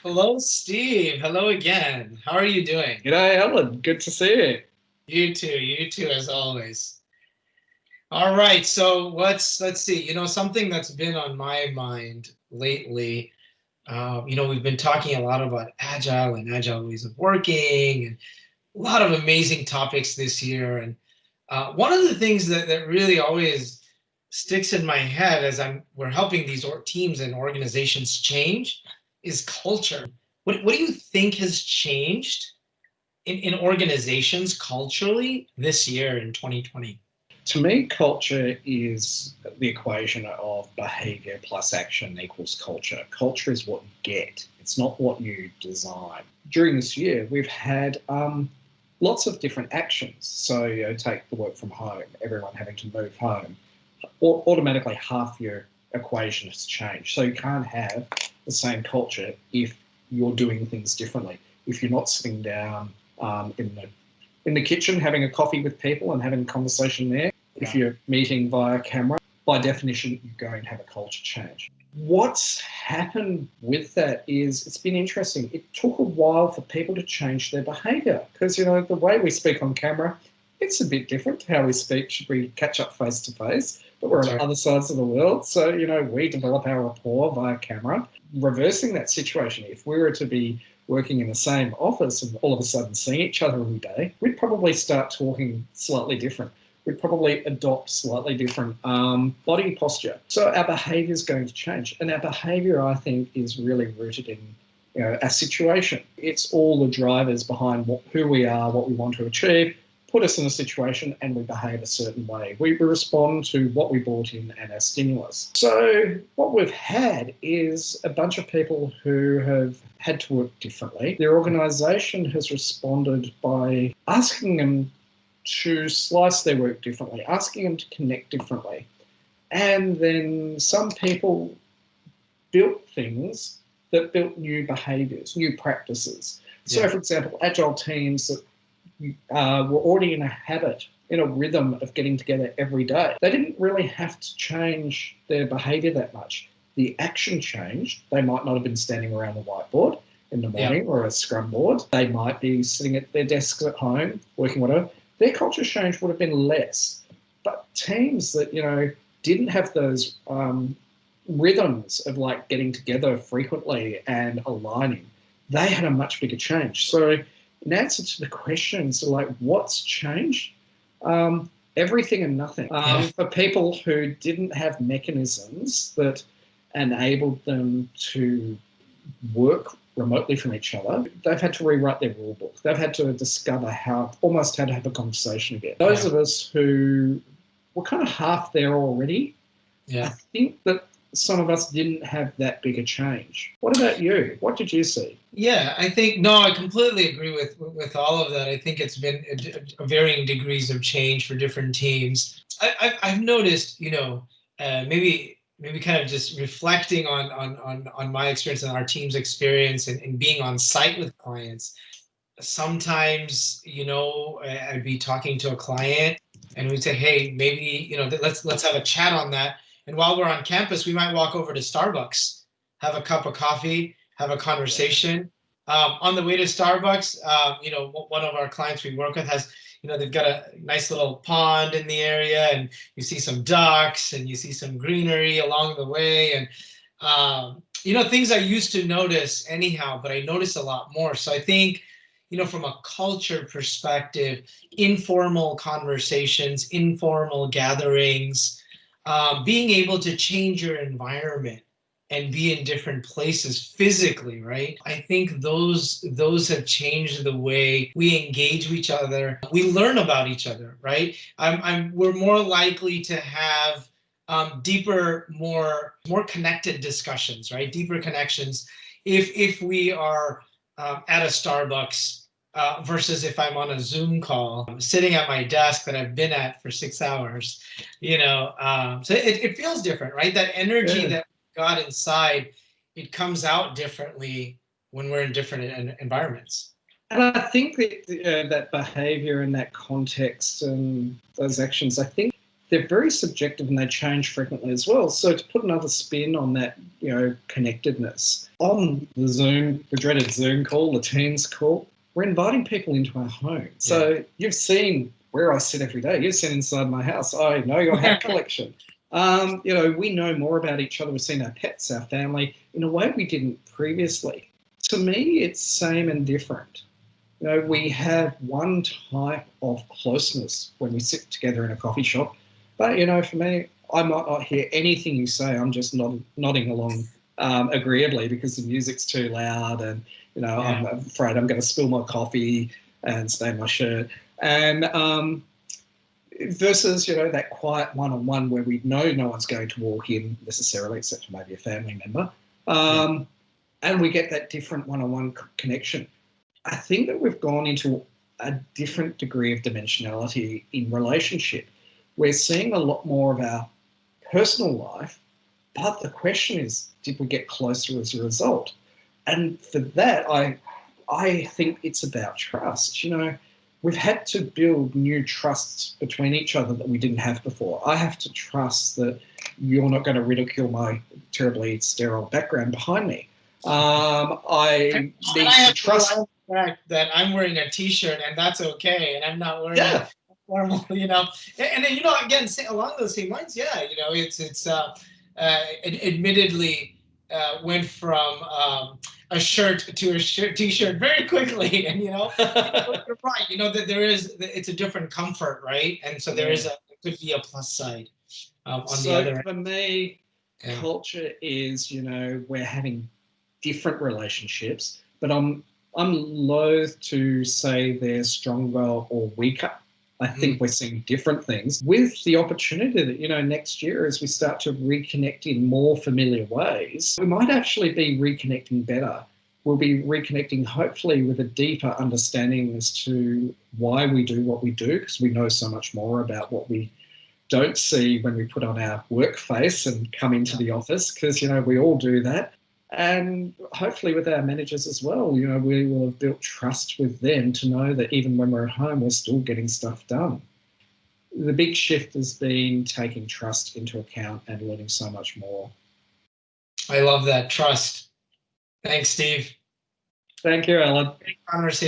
Hello, Steve. Hello again. How are you doing? G'day, Alan. Good to see you. You too, as always. All right, so let's see. Something that's been on my mind lately. We've been talking a lot about agile and agile ways of working, and a lot of amazing topics this year. And one of the things that really always sticks in my head as we're helping these teams and organizations change is culture. What do you think has changed in organizations culturally this year in 2020? To me, culture is the equation of behavior plus action equals culture. Culture is what you get, it's not what you design. During this year, we've had lots of different actions. So, take the work from home, everyone having to move home. Automatically, half your equation has changed. So, you can't have the same culture if you're doing things differently. If you're not sitting down in the kitchen having a coffee with people and having a conversation there, if Yeah. you're meeting via camera, by definition, you're going to have a culture change. What's happened with that is it's been interesting. It took a while for people to change their behaviour because, the way we speak on camera, it's a bit different to how we speak should we catch up face to face, but we're That's on right. other sides of the world. So, we develop our rapport via camera. Reversing that situation, if we were to be working in the same office and all of a sudden seeing each other every day, we'd probably start talking slightly different. We'd probably adopt slightly different body posture. So our behaviour is going to change. And our behaviour, I think, is really rooted in our situation. It's all the drivers behind who we are, what we want to achieve, put us in a situation and we behave a certain way. We respond to what we brought in and our stimulus. So what we've had is a bunch of people who have had to work differently. Their organisation has responded by asking them to slice their work differently, asking them to connect differently. And then some people built things that built new behaviours, new practices. So, Yeah. for example, agile teams that were already in a habit, in a rhythm of getting together every day. They didn't really have to change their behaviour that much. The action changed. They might not have been standing around the whiteboard in the Yeah. morning or a scrum board. They might be sitting at their desks at home, working whatever. Their culture change would have been less. But teams that, didn't have those rhythms of like getting together frequently and aligning, they had a much bigger change. So in answer to the questions, so like what's changed? Everything and nothing. Yeah. For people who didn't have mechanisms that enabled them to work remotely from each other, they've had to rewrite their rule book. They've had to discover almost how to have a conversation again. Those Yeah. of us who were kind of half there already, I Yeah. think that some of us didn't have that big a change. What about you? What did you see? Yeah, I think no, I completely agree with all of that. I think it's been varying degrees of change for different teams. I've noticed, maybe kind of just reflecting on my experience and our team's experience and being on site with clients. Sometimes, I'd be talking to a client and we'd say, hey, maybe, let's have a chat on that. And while we're on campus, we might walk over to Starbucks, have a cup of coffee, have a conversation. On the way to Starbucks, one of our clients we work with has, they've got a nice little pond in the area, and you see some ducks and you see some greenery along the way. And, things I used to notice anyhow, but I notice a lot more. So I think, from a culture perspective, informal conversations, informal gatherings, being able to change your environment and be in different places physically, right? I think those have changed the way we engage with each other. We learn about each other, right? We're more likely to have deeper, more connected discussions, right? Deeper connections if we are at a Starbucks versus if I'm on a Zoom call, sitting at my desk that I've been at for 6 hours, so it feels different, right? That energy Yeah. that we got inside, it comes out differently when we're in different environments. And I think that that behaviour and that context and those actions, I think they're very subjective and they change frequently as well. So to put another spin on that, connectedness, on the dreaded Zoom call, the Teams call, we're inviting people into our home. So you've seen where I sit every day. You've seen inside my house. I know your hat collection. We know more about each other. We've seen our pets, our family, in a way we didn't previously. To me, it's same and different. We have one type of closeness when we sit together in a coffee shop. But, for me, I might not hear anything you say. I'm just nodding along agreeably because the music's too loud and, I'm afraid I'm going to spill my coffee and stain my shirt. And versus, that quiet one-on-one where we know no one's going to walk in necessarily, except for maybe a family member. And we get that different one-on-one connection. I think that we've gone into a different degree of dimensionality in relationship. We're seeing a lot more of our personal life, but the question is, did we get closer as a result? And for that, I think it's about trust. We've had to build new trusts between each other that we didn't have before. I have to trust that you're not going to ridicule my terribly sterile background behind me. I need to trust the fact that I'm wearing a T-shirt and that's okay, and I'm not wearing formal, And then, again, along those same lines, it admittedly went from a shirt to a T-shirt very quickly, and you're right. That it's a different comfort, right? And so there could be a plus side on the other end. For me, culture is we're having different relationships, but I'm loath to say they're stronger or weaker. I think we're seeing different things with the opportunity that, next year as we start to reconnect in more familiar ways, we might actually be reconnecting better. We'll be reconnecting hopefully with a deeper understanding as to why we do what we do, because we know so much more about what we don't see when we put on our work face and come into the office, because, we all do that. And hopefully with our managers as well, we will have built trust with them to know that even when we're at home, we're still getting stuff done. The big shift has been taking trust into account and learning so much more. I love that. Trust. Thanks, Steve. Thank you, Alan. Great conversation.